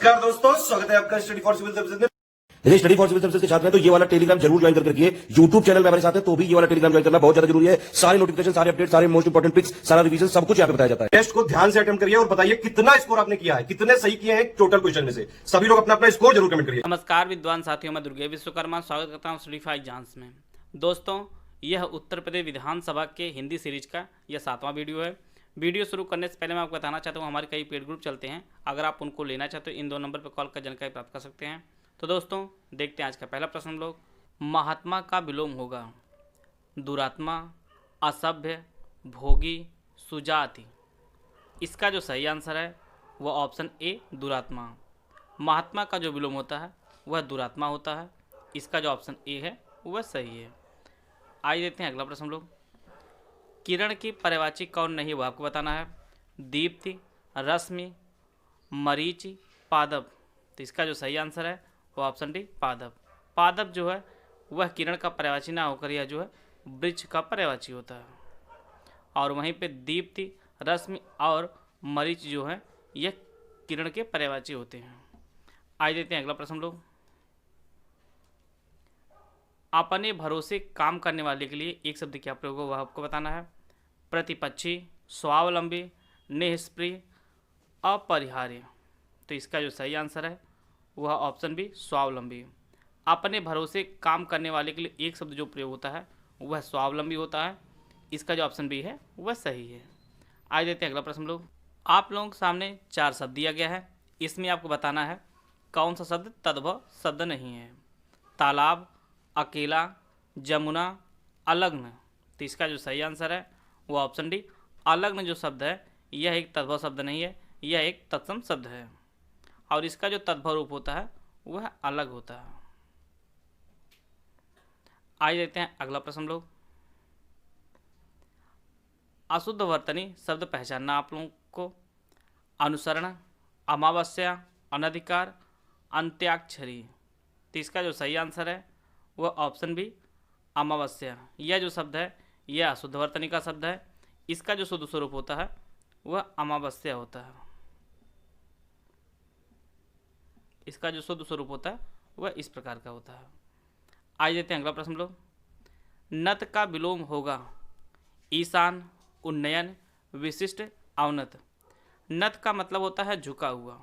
नमस्कार दोस्तों, स्वागत है आपका स्टडी फॉर सिविल सर्विसेज में। यदि स्टडी फॉर सिविल सर्विसेज के छात्र हैं तो ये वाला टेलीग्राम जरूर ज्वाइन करके रखिए। यूट्यूब चैनल में हमारे साथ है तो भी ये वाला टेलीग्राम ज्वाइन करना बहुत ज्यादा जरूरी है। सारे नोटिफिकेशन, सारे अपडेट, सारे मोस्ट इंपोर्टेंट पिक्स, सारा रिवीजन सब कुछ यहाँ पे बताया जाता है। टेस्ट को ध्यान से अटेम्प्ट करिए और बताइए कितना स्कोर आपने किया है, कितने सही किए हैं टोटल क्वेश्चन में से। सभी लोग अपना अपना स्कोर जरूर कमेंट करिए। नमस्कार विद्वान साथियों, मैं दुर्गे विश्वकर्मा स्वागत करता हूँ स्टडी फॉर एग्जाम्स में। दोस्तों, यह उत्तर प्रदेश विधानसभा के हिंदी सीरीज का यह 7वां वीडियो है। वीडियो शुरू करने से पहले मैं आपको बताना चाहता हूँ हमारे कई पेड ग्रुप चलते हैं। अगर आप उनको लेना चाहते हो इन 2 नंबर पर कॉल कर जानकारी प्राप्त कर सकते हैं। तो दोस्तों देखते हैं आज का पहला प्रश्न हम लोग। महात्मा का विलोम होगा दुरात्मा, असभ्य, भोगी, सुजाति। इसका जो सही आंसर है वह ऑप्शन ए दुरात्मा। महात्मा का जो विलोम होता है वह दुरात्मा होता है। इसका जो ऑप्शन ए है वह सही है। आइए देखते हैं अगला प्रश्न हम लोग। किरण की पर्यायवाची कौन नहीं वह आपको बताना है। दीप्ति, रश्मि, मरीचि, पादप। तो इसका जो सही आंसर है वो ऑप्शन डी पादप। पादप जो है वह किरण का पर्यायवाची ना होकर यह जो है वृक्ष का पर्यायवाची होता है। और वहीं पे दीप्ति, रश्मि और मरीच जो है यह किरण के पर्यायवाची होते हैं। आइए देखते हैं अगला प्रश्न लोग। अपने भरोसे काम करने वाले के लिए एक शब्द क्या प्रयोग हो वह आपको बताना है। प्रतिपक्षी, स्वावलंबी, निष्क्रिय, अपरिहार्य। तो इसका जो सही आंसर है वह ऑप्शन बी स्वावलंबी। अपने भरोसे काम करने वाले के लिए एक शब्द जो प्रयोग होता है वह स्वावलंबी होता है। इसका जो ऑप्शन बी है वह सही है। आइए देखते हैं अगला प्रश्न लोग। आप लोगों के सामने 4 शब्द दिया गया है। इसमें आपको बताना है कौन सा शब्द तद्भव शब्द नहीं है। तालाब, अकेला, जमुना, अलग्न। तो इसका जो सही आंसर है वो ऑप्शन डी अलग्न जो शब्द है यह एक तद्भव शब्द नहीं है, यह एक तत्सम शब्द है। और इसका जो तद्भव रूप होता है वह अलग होता है। आइए देखते हैं अगला प्रश्न लोग। अशुद्ध वर्तनी शब्द पहचानना आप लोगों को। अनुसरण, अमावस्या, अनधिकार, अंत्याक्षरी। तो इसका जो सही आंसर है वह ऑप्शन बी अमावस्या। यह जो शब्द है यह अशुद्ध वर्तनी का शब्द है। इसका जो शुद्ध स्वरूप होता है वह अमावस्या होता है। इसका जो शुद्ध स्वरूप होता है वह इस प्रकार का होता है। आइए देखते हैं अगला प्रश्न लोग। नत का विलोम होगा ईशान, उन्नयन, विशिष्ट, अवनत। नत का मतलब होता है झुका हुआ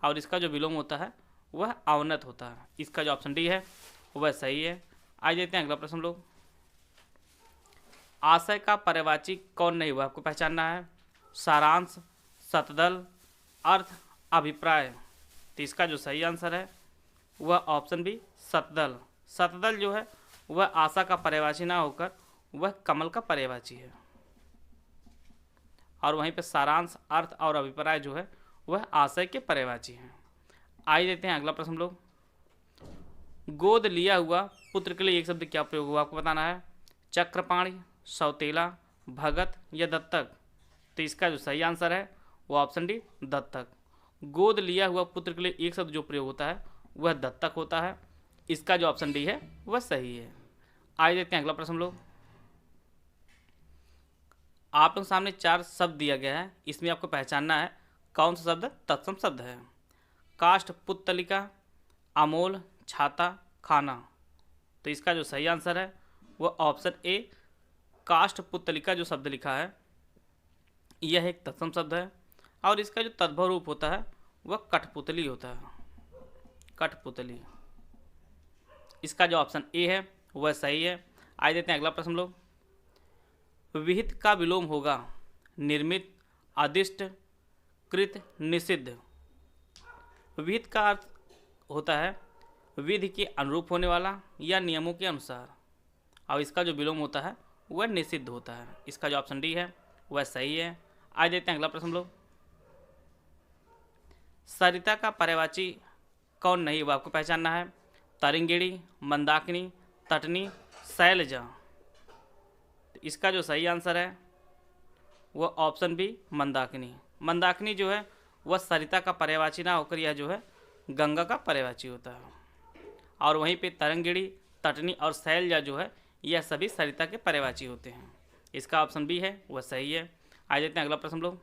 और इसका जो विलोम होता है वह अवनत होता है। इसका जो ऑप्शन डी है वह सही है। आइए देखते हैं अगला प्रश्न लोग। आशय का पर्यायवाची कौन नहीं वह आपको पहचानना है। सारांश, शतदल, अर्थ, अभिप्राय। तो इसका जो सही आंसर है वह ऑप्शन बी शतदल। शतदल जो है वह आशा का पर्यायवाची ना होकर वह कमल का पर्यायवाची है। और वहीं पे सारांश, अर्थ और अभिप्राय जो है वह आशय के पर्यायवाची हैं। आइए देखते हैं अगला प्रश्न लोग। गोद लिया हुआ पुत्र के लिए एक शब्द क्या प्रयोग हुआ आपको बताना है। चक्रपाणी, सौतेला, भगत या दत्तक। तो इसका जो सही आंसर है वो ऑप्शन डी दत्तक। गोद लिया हुआ पुत्र के लिए एक शब्द जो प्रयोग होता है वह दत्तक होता है। इसका जो ऑप्शन डी है वह सही है। आइए देखते हैं अगला प्रश्न लोग। आप लोग सामने 4 शब्द दिया गया है। इसमें आपको पहचानना है कौन सा शब्द तत्सम शब्द है। काष्ठ, पुतलिका, अमोल, छाता, खाना। तो इसका जो सही आंसर है वह ऑप्शन ए काष्ठ पुतलिका जो शब्द लिखा है यह एक तत्सम शब्द है। और इसका जो तद्भव रूप होता है वह कठपुतली होता है। कठपुतली। इसका जो ऑप्शन ए है वह सही है। आइए देखते हैं अगला प्रश्न लोग। विहित का विलोम होगा निर्मित, अदिष्ट, कृत, निषिद्ध। विहित का अर्थ होता है विधि के अनुरूप होने वाला या नियमों के अनुसार। और इसका जो विलोम होता है वह निषिद्ध होता है। इसका जो ऑप्शन डी है वह सही है। आज देखते हैं अगला प्रश्न लोग। सरिता का पर्यायवाची कौन नहीं वह आपको पहचानना है। तरिंगिणी, मंदाकिनी, तटनी, शैलजा। तो इसका जो सही आंसर है वह ऑप्शन बी मंदाकिनी। मंदाकिनी जो है वह सरिता का पर्यायवाची ना होकर यह जो है गंगा का पर्यायवाची होता है। और वहीं पे तरंगिणी, तटनी और शैलजा जो है यह सभी सरिता के पर्यायवाची होते हैं। इसका ऑप्शन बी है वह सही है। आ जाते हैं अगला प्रश्न लोग।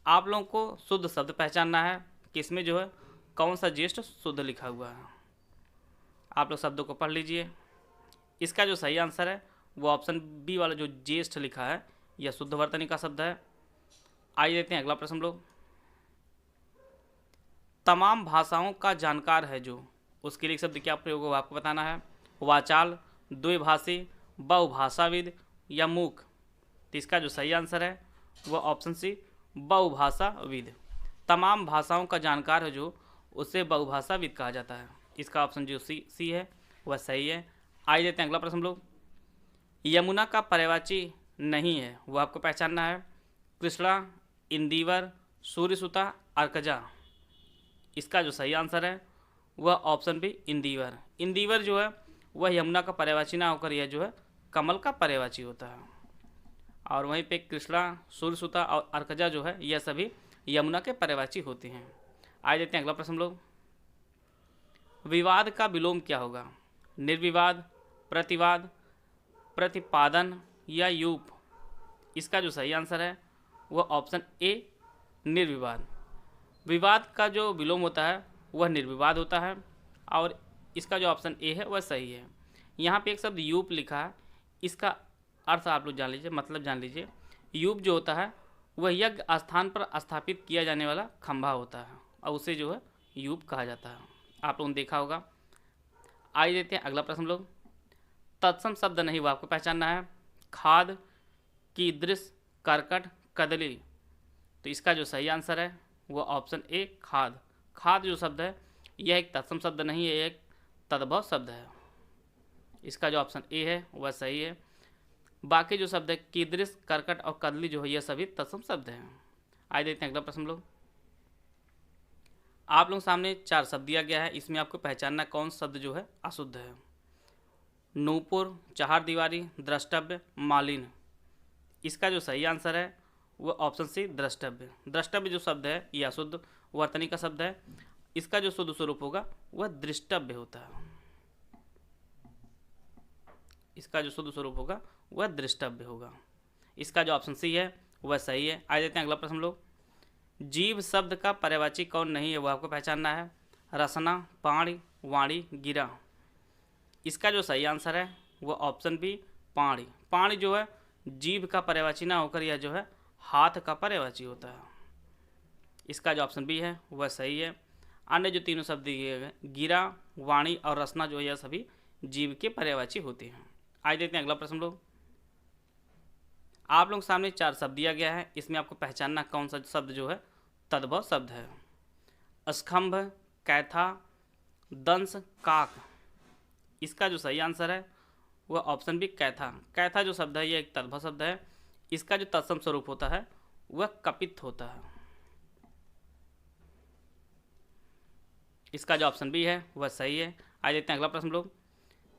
आप लोगों को शुद्ध शब्द पहचानना है कि इसमें जो है कौन सा ज्येष्ठ शुद्ध लिखा हुआ है। आप लोग शब्दों को पढ़ लीजिए। इसका जो सही आंसर है वो ऑप्शन बी वाला जो ज्येष्ठ लिखा है यह शुद्ध वर्तनी का शब्द है। आइए देखते हैं अगला प्रश्न हम लोग। तमाम भाषाओं का जानकार है जो, उसके लिए शब्द क्या प्रयोग होगा आपको बताना है। वाचाल, द्विभाषी, बहुभाषाविद या मूक। तो इसका जो सही आंसर है वह ऑप्शन सी बहुभाषाविद। तमाम भाषाओं का जानकार है जो, उसे बहुभाषाविद कहा जाता है। इसका ऑप्शन जो सी है वह सही है। आइए देखते हैं अगला प्रश्न हम लोग। यमुना का पर्यायवाची नहीं है वह आपको पहचानना है। कृष्णा, इंदिवर, सूर्यसुता, अर्कजा। इसका जो सही आंसर है वह ऑप्शन बी इंदिवर। इंदिवर जो है वह यमुना का पर्यायवाची ना होकर यह जो है कमल का पर्यायवाची होता है। और वहीं पे कृष्णा, सूर्यसुता और अर्कजा जो है यह सभी यमुना के पर्यायवाची होते हैं। आइए देखते हैं अगला प्रश्न हम लोग। विवाद का विलोम क्या होगा। निर्विवाद, प्रतिवाद, प्रतिपादन या यूप। इसका जो सही आंसर है वह ऑप्शन ए निर्विवाद। विवाद का जो विलोम होता है वह निर्विवाद होता है और इसका जो ऑप्शन ए है वह सही है। यहाँ पे एक शब्द यूप लिखा है, इसका अर्थ आप लोग जान लीजिए, मतलब जान लीजिए। यूप जो होता है वह यज्ञ स्थान पर स्थापित किया जाने वाला खंभा होता है और उसे जो है यूप कहा जाता है। आप लोगों ने देखा होगा। आइए देते हैं अगला प्रश्न लोग। तत्सम शब्द नहीं वो आपको पहचानना है। खाद, कीदृश, करकट, कदली। तो इसका जो सही आंसर है वो ऑप्शन ए खाद। खाद जो शब्द है यह एक तत्सम शब्द नहीं है, यह एक तद्भव शब्द है। इसका जो ऑप्शन ए है वह सही है। बाकी जो शब्द है कीदृश, करकट और कदली जो है यह सभी तत्सम शब्द हैं। आइए देखते हैं अगला प्रश्न लोग। आप लोग सामने 4 शब्द दिया गया है, इसमें आपको पहचानना कौन शब्द जो है अशुद्ध है। नूपुर, चहारदीवारी, द्रष्टव्य, मालिन। इसका जो सही आंसर है वह ऑप्शन सी द्रष्टव्य। द्रष्टव्य जो शब्द है यह अशुद्ध वर्तनी का शब्द है। इसका जो शुद्ध स्वरूप होगा वह दृष्टव्य होता है। इसका जो शुद्ध स्वरूप होगा वह दृष्टव्य होगा। इसका जो ऑप्शन सी है वह सही है। आइए देखते हैं अगला प्रश्न लोग। जीव शब्द का पर्यायवाची कौन नहीं है वह आपको पहचानना है। रसना, पाणी, वाणी, गिरा। इसका जो सही आंसर है वह ऑप्शन बी पाणी। पाणी जो है जीव का पर्यायवाची ना होकर यह जो है हाथ का पर्यायवाची होता है। इसका जो ऑप्शन बी है वह सही है। अन्य जो तीनों शब्द दिए गए गिरा, वाणी और रसना जो है यह सभी जीव के पर्यायवाची होते हैं। आइए देखते हैं अगला प्रश्न लोग। आप लोग सामने 4 शब्द दिया गया है, इसमें आपको पहचानना कौन सा शब्द जो है तद्भव शब्द है। स्तंभ, कैथा, दंश, काक। इसका जो सही आंसर है वह ऑप्शन बी कैथा। कैथा जो शब्द है यह एक तद्भव शब्द है। इसका जो तत्सम स्वरूप होता है वह कपित होता है। इसका जो ऑप्शन बी है वह सही है। आइए देखते हैं अगला प्रश्न लोग।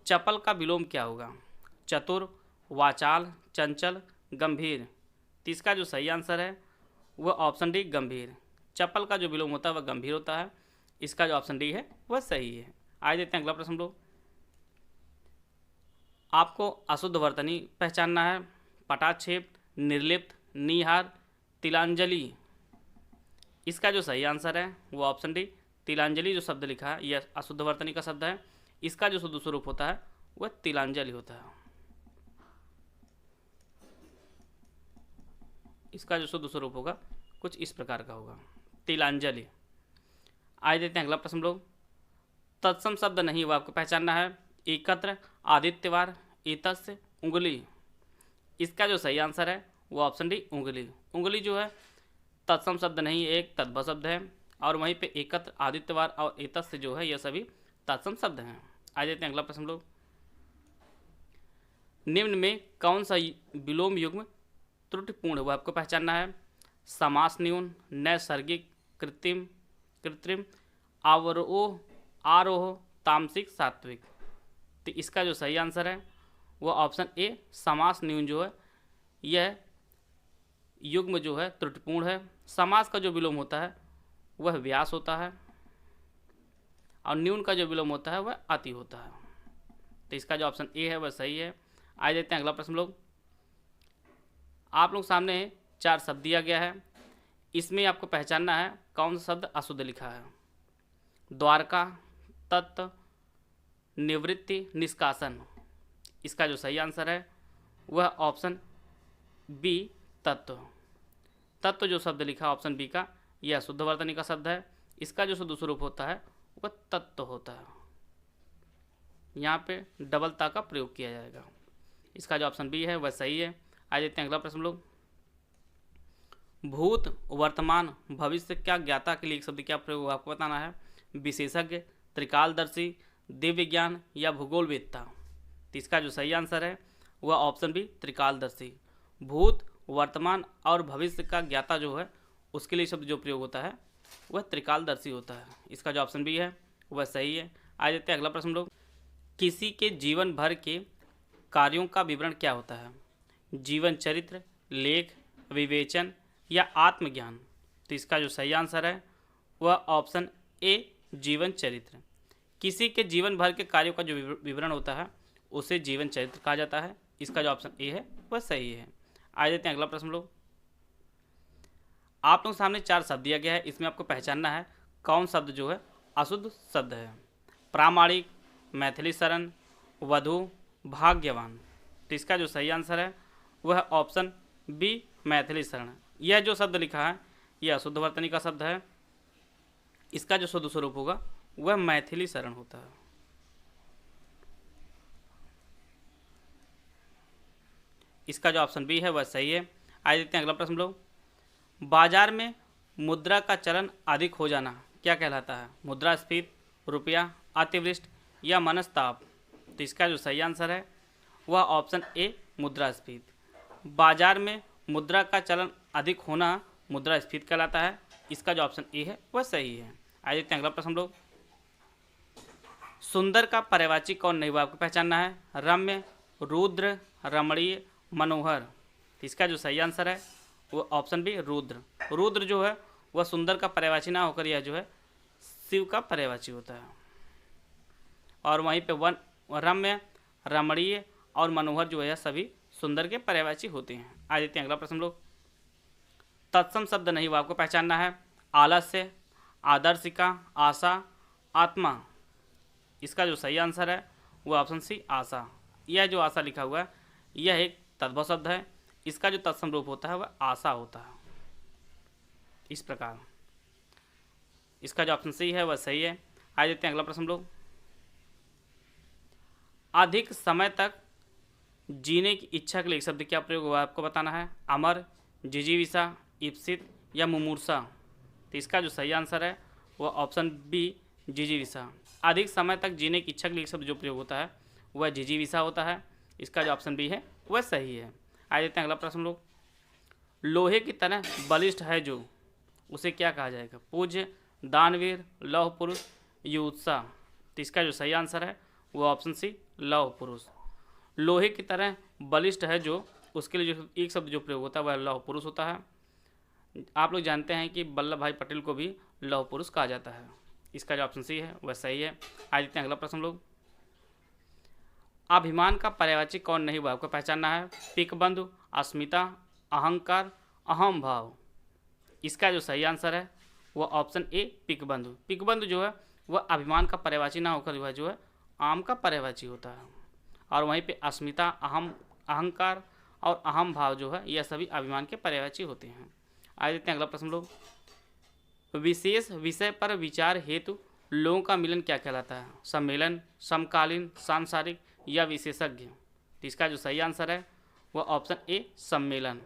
चपल का विलोम क्या होगा। चतुर, वाचाल, चंचल, गंभीर। तो इसका जो सही आंसर है वह ऑप्शन डी गंभीर। चपल का जो विलोम होता है वह गंभीर होता है। इसका जो ऑप्शन डी है वह सही है। आइए देखते हैं अगला प्रश्न लोग। आपको अशुद्ध वर्तनी पहचानना है। पटाक्षेप, निर्लिप्त, निहार, तिलांजलि। इसका जो सही आंसर है वो ऑप्शन डी तिलांजलि जो शब्द लिखा है यह अशुद्ध वर्तनी का शब्द है। इसका जो शुद्ध स्वरूप होता है वह तिलांजलि होता है। इसका जो शुद्ध स्वरूप होगा कुछ इस प्रकार का होगा, तिलांजलि। आइए देते हैं अगला प्रश्न लोग। तत्सम शब्द नहीं वो आपको पहचानना है। एकत्र, आदित्यवार, एतस्य, उंगली। इसका जो सही आंसर है वो ऑप्शन डी उंगली। उंगली जो है तत्सम शब्द नहीं, एक तद्भव शब्द है। और वहीं पे एकत्र, आदित्यवार और एतस्य जो है यह सभी तत्सम शब्द हैं। आ जाते हैं अगला प्रश्न लोग। निम्न में कौन सा विलोम युग्म त्रुटिपूर्ण वह आपको पहचानना है। समास न्यून, नैसर्गिक, कृत्रिम, अवरोह, आरोह, तामसिक, सात्विक। तो इसका जो सही आंसर है वह ऑप्शन ए समास न्यून जो है यह युग्म जो है त्रुटिपूर्ण है। समास का जो विलोम होता है वह व्यास होता है और न्यून का जो विलोम होता है वह अति होता है। तो इसका जो ऑप्शन ए है वह सही है। आइए देखते हैं अगला प्रश्न लोग। आप लोग सामने 4 शब्द दिया गया है, इसमें आपको पहचानना है कौन सा शब्द अशुद्ध लिखा है। द्वारका, तत्व, निवृत्ति, निष्कासन। इसका जो सही आंसर है वह ऑप्शन बी तत्व। तत्व जो शब्द लिखा ऑप्शन बी का, यह शुद्ध वर्तनी का शब्द है। इसका जो शुद्ध स्वरूप होता है वह तत्व होता है। यहाँ पे डबलता का प्रयोग किया जाएगा। इसका जो ऑप्शन बी है वह सही है। आज देखते हैं अगला प्रश्न लोग। भूत, वर्तमान, भविष्य क्या ज्ञाता के लिए एक शब्द क्या प्रयोग हुआ आपको बताना है। विशेषज्ञ, त्रिकालदर्शी, दिव्य ज्ञान या भूगोलवेत्ता। तो इसका जो सही आंसर है वह ऑप्शन बी त्रिकालदर्शी। भूत, वर्तमान और भविष्य का ज्ञाता जो है उसके लिए शब्द जो प्रयोग होता है वह त्रिकालदर्शी होता है। इसका जो ऑप्शन बी है वह सही है। आज देखते हैं अगला प्रश्न लोग। किसी के जीवन भर के कार्यों का विवरण क्या होता है। जीवन चरित्र, लेख, विवेचन या आत्मज्ञान। तो इसका जो सही आंसर है वह ऑप्शन ए जीवन चरित्र। किसी के जीवन भर के कार्यों का जो विवरण होता है उसे जीवन चरित्र कहा जाता है। इसका जो ऑप्शन ए है वह सही है। आ जाते हैं अगला प्रश्न लोग। आप लोगों के सामने 4 शब्द दिया गया है, इसमें आपको पहचानना है कौन शब्द जो है अशुद्ध शब्द है। प्रामाणिक, मैथिली शरण, वधु, भाग्यवान। तो इसका जो सही आंसर है वह ऑप्शन बी मैथिली शरण। यह जो शब्द लिखा है यह अशुद्ध वर्तनी का शब्द है। इसका जो शुद्ध स्वरूप होगा वह मैथिली शरण होता है। इसका जो ऑप्शन बी है वह सही है। आज देखते हैं अगला प्रश्न लोग। बाजार में मुद्रा का चलन अधिक हो जाना क्या कहलाता है। मुद्रास्फीति, रुपया, अतिवृष्टि या मनस्ताप। तो इसका जो सही आंसर है वह ऑप्शन ए मुद्रास्फीति। बाजार में मुद्रा का चलन अधिक होना मुद्रास्फीति कहलाता है। इसका जो ऑप्शन ए है वह सही है। आज देखते हैं अगला प्रश्न लोग। सुंदर का पर्यायवाची कौन नहीं हुआ आपको पहचानना है। रम्य, रुद्र, रमणीय, मनोहर। इसका जो सही आंसर है वो ऑप्शन बी रुद्र। रुद्र जो है वह सुंदर का पर्यायवाची ना होकर यह जो है शिव का पर्यायवाची होता है। और वहीं पे रम्य, रमणीय और मनोहर जो है सभी सुंदर के पर्यायवाची होते हैं। आ जाते हैं अगला प्रश्न लोग। तत्सम शब्द नहीं हुआ आपको पहचानना है। आलस्य, आदर्शिका, आशा, आत्मा। इसका जो सही आंसर है वो ऑप्शन सी आशा। यह जो आशा लिखा हुआ है यह एक तद्भव शब्द है। इसका जो तत्सम रूप होता है वह आशा होता है। इस प्रकार इसका जो ऑप्शन सी है वह सही है। आ जाते हैं अगला प्रश्न लोग। अधिक समय तक जीने की इच्छा के लिए शब्द क्या प्रयोग हुआ आपको बताना है। अमर, जिजीविषा, ईप्सित या मुमूर्षा। तो इसका जो सही आंसर है वह ऑप्शन बी जिजीविषा। अधिक समय तक जीने की इच्छा के लिए शब्द जो प्रयोग होता है वह जिजीविषा होता है। इसका जो ऑप्शन बी है वह सही है। आ जाते हैं अगला प्रश्न लोग। लोहे की तरह बलिष्ठ है जो उसे क्या कहा जाएगा। पूज्य, दानवीर, लौह पुरुष, युत्सा। तो इसका जो सही आंसर है वह ऑप्शन सी लौह पुरुष। लोहे की तरह बलिष्ठ है जो उसके लिए जो एक शब्द जो प्रयोग होता है वह लौह पुरुष होता है। आप लोग जानते हैं कि वल्लभ भाई पटेल को भी लौह पुरुष कहा जाता है। इसका जो ऑप्शन सी है वह सही है। आ जाते हैं अगला प्रश्न लोग। अभिमान का पर्यायवाची कौन नहीं हुआ आपको पहचानना है। पिकबंधु, अस्मिता, अहंकार, अहम भाव। इसका जो सही आंसर है वह ऑप्शन ए पिकबंधु। पिकबंधु जो है वह अभिमान का पर्यायवाची ना होकर वह जो है आम का पर्यायवाची होता है। और वहीं पे अस्मिता, अहंकार और अहम भाव जो है यह सभी अभिमान के पर्यायवाची होते हैं। आ जाते हैं अगला प्रश्न लोग। विशेष विषय पर विचार हेतु लोगों का मिलन क्या कहलाता है। सम्मेलन, समकालीन, सांसारिक या विशेषज्ञ। तो इसका जो सही आंसर है वह ऑप्शन ए सम्मेलन।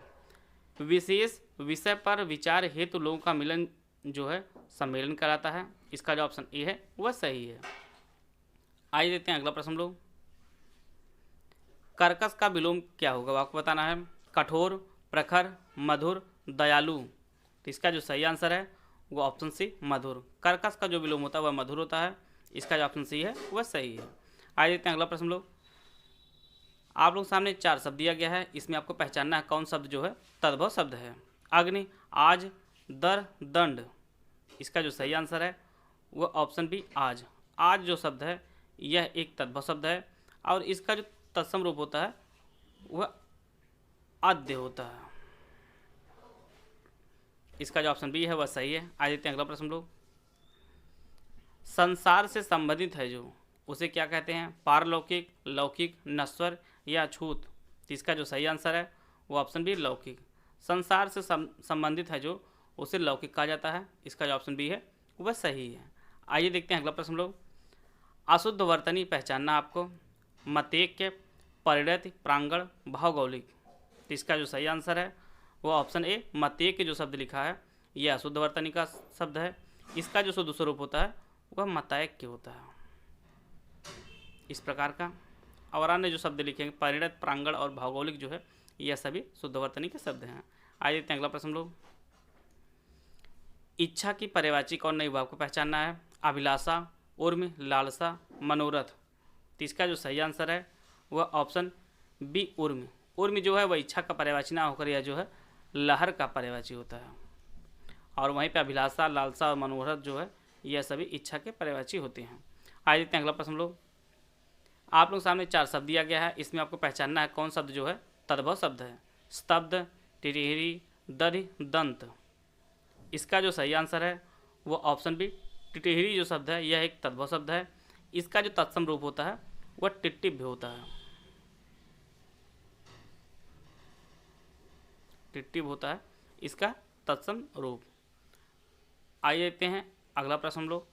विशेष विषय पर विचार हेतु लोगों का मिलन जो है सम्मेलन कहलाता है। इसका जो ऑप्शन ए है वह सही है। आइए देते हैं अगला प्रश्न लोग। कर्कश का विलोम क्या होगा आपको बताना है। कठोर, प्रखर, मधुर, दयालु। तो इसका जो सही आंसर है वो ऑप्शन सी मधुर। कर्कश का जो विलोम होता है वह मधुर होता है। इसका जो ऑप्शन सी है वह सही है। आइए देखते हैं अगला प्रश्न लोग। आप लोग सामने 4 शब्द दिया गया है, इसमें आपको पहचानना है कौन शब्द जो है तद्भव शब्द है। अग्नि, आज, दर, दंड। इसका जो सही आंसर है वह ऑप्शन बी आज। आज जो शब्द है यह एक तद्भव शब्द है और इसका जो तत्सम रूप होता है वह आद्य होता है। इसका जो ऑप्शन बी है वह सही है। आइए देखते हैं अगला प्रश्न लोग। संसार से संबंधित है जो, उसे क्या कहते हैं? पारलौकिक, लौकिक, नश्वर या अछूत? तो इसका जो सही आंसर है वो ऑप्शन बी लौकिक। संसार से संबंधित है जो, उसे लौकिक कहा जाता है। इसका जो ऑप्शन बी है वह सही है। आइए देखते हैं अगला प्रश्न लोग। अशुद्ध वर्तनी पहचानना आपको। मतेक्य, परिणति, प्रांगण, भौगोलिक? तो इसका जो सही आंसर है वो ऑप्शन ए मतेक्य जो शब्द लिखा है यह अशुद्ध वर्तनी का शब्द है। इसका जो शुद्ध स्वरूप होता है वह मतैक्य होता है, इस प्रकार का। और अन्य जो शब्द लिखेंगे परिणत, प्रांगण और भौगोलिक जो है यह सभी शुद्ध वर्तनी के शब्द हैं। आइए देखते हैं अगला प्रश्न लोग। इच्छा की पर्यायवाची कौन नहीं हुआ आपको पहचानना है। अभिलाषा, उर्म, लालसा, मनोरथ? तो इसका जो सही आंसर है वह ऑप्शन बी उर्म। उर्म जो है वह इच्छा का पर्यायवाची ना होकर यह जो है लहर का पर्यायवाची होता है। और वहीं पे अभिलाषा, लालसा और मनोरथ जो है यह सभी इच्छा के पर्यायवाची होते हैं। आइए देखते हैं अगला प्रश्न लोग। आप लोग सामने 4 शब्द दिया गया है, इसमें आपको पहचानना है कौन शब्द जो है तद्भव शब्द है। स्तब्ध, टिटिहरी, दधि, दंत? इसका जो सही आंसर है वो ऑप्शन बी टिटिहरी जो शब्द है यह एक तद्भव शब्द है। इसका जो तत्सम रूप होता है वह टिट्टिभ्य होता है। टिट्टिभ होता है इसका तत्सम रूप। आइए देखते हैं अगला प्रश्न हम लोग।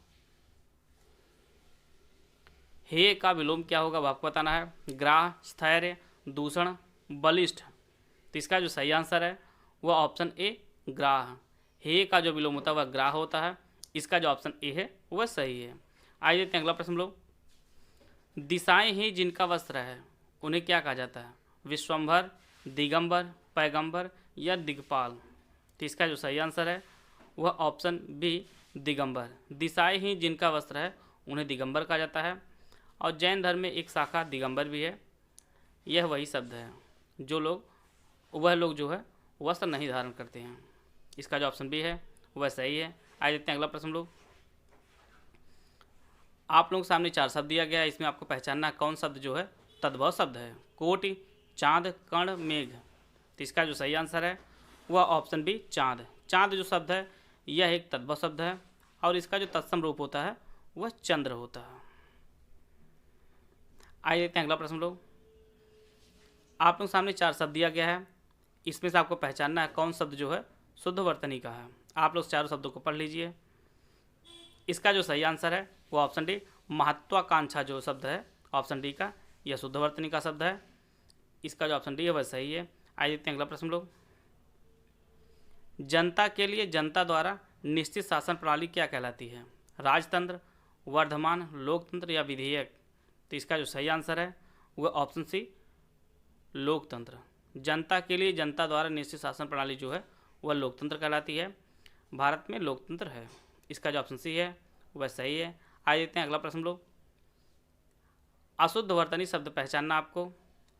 हे का विलोम क्या होगा वो आपको बताना है। ग्राह, स्थैर्य, दूषण, बलिष्ठ? तो इसका जो सही आंसर है वह ऑप्शन ए ग्राह। हे का जो विलोम होता है वह ग्राह होता है। इसका जो ऑप्शन ए है वह सही है। आइए देखते हैं अगला प्रश्न लोग। दिशाएं ही जिनका वस्त्र है उन्हें क्या कहा जाता है? विश्वंभर, दिगंबर, पैगंबर या दिगपाल? तो इसका जो सही आंसर है वह ऑप्शन बी दिगंबर। दिशाएं ही जिनका वस्त्र है उन्हें दिगंबर कहा जाता है। और जैन धर्म में एक शाखा दिगंबर भी है। यह वही शब्द है वह लोग जो है वस्त्र नहीं धारण करते हैं। इसका जो ऑप्शन बी है वह सही है। आइए देखते हैं अगला प्रश्न लोग। आप लोग सामने 4 शब्द दिया गया है, इसमें आपको पहचानना कौन शब्द जो है तद्भव शब्द है। कोटि, चाँद, कर्ण, मेघ? तो इसका जो सही आंसर है वह ऑप्शन बी चाँद। चाँद जो शब्द है यह एक तद्भव शब्द है और इसका जो तत्सम रूप होता है वह चंद्र होता है। आइए देखते हैं अगला प्रश्न लोग। आप लोग सामने 4 शब्द दिया गया है, इसमें से आपको पहचानना है कौन शब्द जो है शुद्ध वर्तनी का है। आप लोग 4 शब्दों को पढ़ लीजिए। इसका जो सही आंसर है वो ऑप्शन डी महत्वाकांक्षा जो शब्द है ऑप्शन डी का यह शुद्ध वर्तनी का शब्द है। इसका जो ऑप्शन डी है वह सही है। आइए देखते हैं अगला प्रश्न लोग। जनता के लिए जनता द्वारा निश्चित शासन प्रणाली क्या कहलाती है? राजतंत्र, वर्धमान, लोकतंत्र या विधेयक? तो इसका जो सही आंसर है वह ऑप्शन सी लोकतंत्र। जनता के लिए जनता द्वारा निश्चित शासन प्रणाली जो है वह लोकतंत्र कहलाती है। भारत में लोकतंत्र है। इसका जो ऑप्शन सी है वह सही है। आइए देखते हैं अगला प्रश्न लोग। अशुद्ध वर्तनी शब्द पहचानना आपको।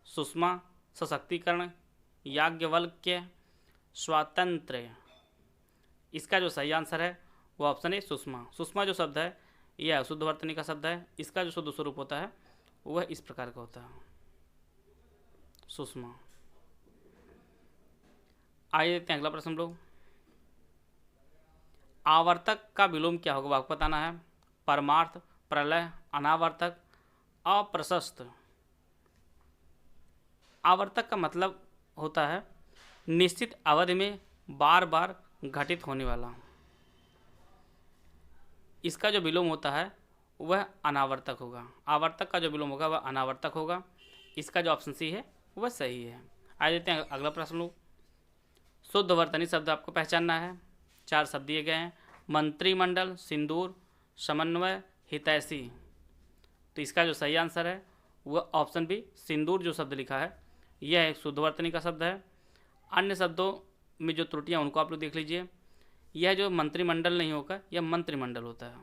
सुषमा, सशक्तिकरण, याज्ञवल्क्य, स्वातंत्र्य? इसका जो सही आंसर है वह ऑप्शन है सुषमा। सुषमा जो शब्द है यह अशुद्ध वर्तनी का शब्द है। इसका जो शुद्ध स्वरूप होता है वह इस प्रकार का होता है सुषमा। आइए देखते हैं अगला प्रश्न लोग। आवर्तक का विलोम क्या होगा आपको बताना है। परमार्थ, प्रलय, अनावर्तक, अप्रशस्त? आवर्तक का मतलब होता है निश्चित अवधि में बार बार घटित होने वाला। इसका जो विलोम होता है वह अनावर्तक होगा। आवर्तक का जो विलोम होगा वह अनावर्तक होगा। इसका जो ऑप्शन सी है वह सही है। आइए देखते हैं अगला प्रश्न लोग। शुद्ध वर्तनी शब्द आपको पहचानना है। 4 शब्द दिए गए हैं। मंत्रिमंडल, सिंदूर, समन्वय, हितैषी? तो इसका जो सही आंसर है वह ऑप्शन बी सिंदूर जो शब्द लिखा है यह एक शुद्ध वर्तनी का शब्द है। अन्य शब्दों में जो त्रुटियां उनको आप लोग देख लीजिए। यह जो मंत्रिमंडल नहीं होगा यह मंत्रिमंडल होता है।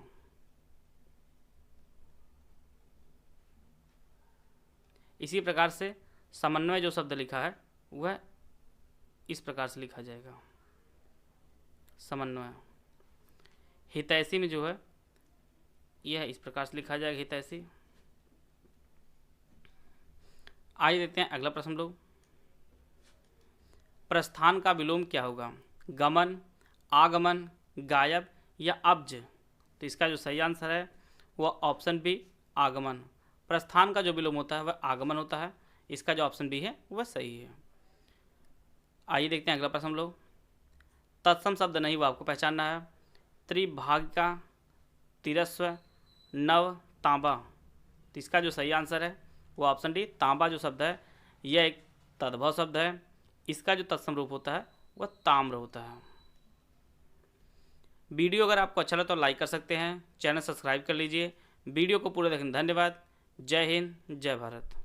इसी प्रकार से समन्वय जो शब्द लिखा है वह इस प्रकार से लिखा जाएगा समन्वय। हितैषी में जो है यह इस प्रकार से लिखा जाएगा हितैषी। आइए देखते हैं अगला प्रश्न लोग। प्रस्थान का विलोम क्या होगा? गमन, आगमन, गायब या अब्ज। तो इसका जो सही आंसर है वह ऑप्शन बी आगमन। प्रस्थान का जो विलोम होता है वह आगमन होता है। इसका जो ऑप्शन बी है वह सही है। आइए देखते हैं अगला प्रश्न हम लोग। तत्सम शब्द नहीं, वो आपको पहचानना है। त्रिभागिका, तिरस्व, नव, तांबा। तो इसका जो सही आंसर है वो ऑप्शन डी तांबा जो शब्द है यह एक तद्भव शब्द है। इसका जो तत्सम रूप होता है वह ताम्र होता है। वीडियो अगर आपको अच्छा लगा तो लाइक कर सकते हैं, चैनल सब्सक्राइब कर लीजिए। वीडियो को पूरे देखने धन्यवाद। जय हिंद, जय भारत।